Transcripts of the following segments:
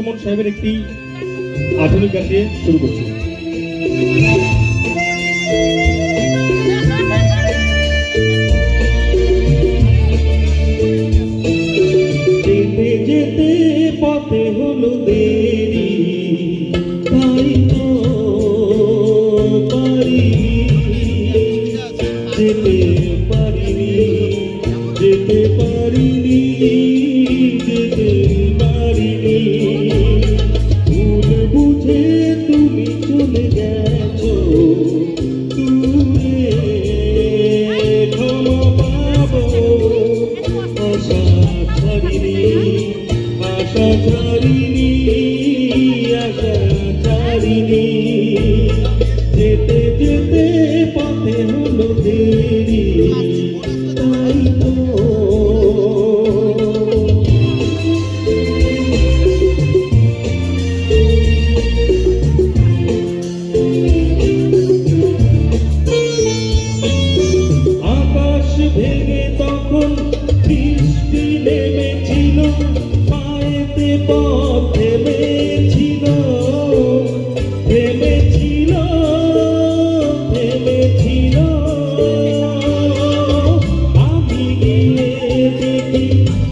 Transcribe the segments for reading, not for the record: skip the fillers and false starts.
বর্মন সাহেবের একটি আধুনিক গান দিয়ে শুরু করছি। যেতে যেতে পথে হলো দেরি, তাই তো পারি যেতে পারিনি, যেতে পারিনি, যেতে পারিনি। ভুল বুঝে তুমি চলে গেছো দূরে, ক্ষমা পাবো আশা ছাড়িনি, আশা ছাড়িনি, আশা ছাড়িনি। যেতে যেতে পথে হলো দেরি, তাই তো আকাশ ভেঙে তখন বৃষ্টি নেমেছিল, পায়েতে পথ থেমেছিল, থেমেছিল, থেমেছিল। আমি গিয়ে দেখি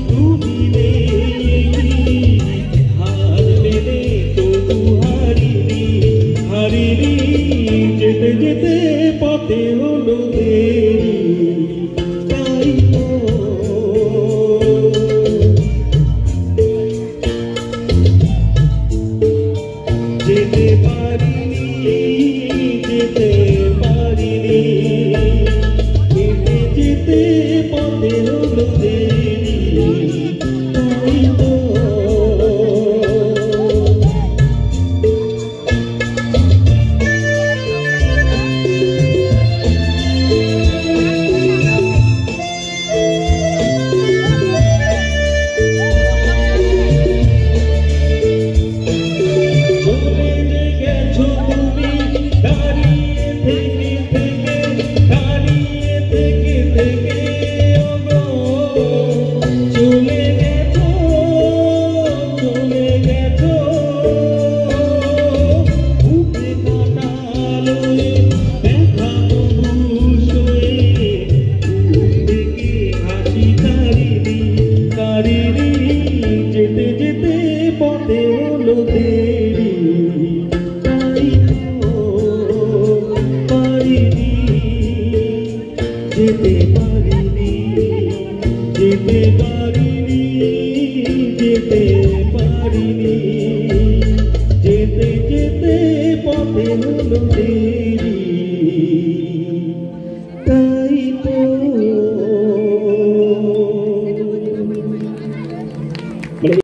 তুমি নেই, হার মেনে তবু হারিনি, হারিনি। যেতে যেতে পথে হলো দেরি, তাই তো যেতে পারিনি, যেতে পারিনি। যেতে যেতে পথে হলো দেরি, তাই তো যেতে যেতে পথে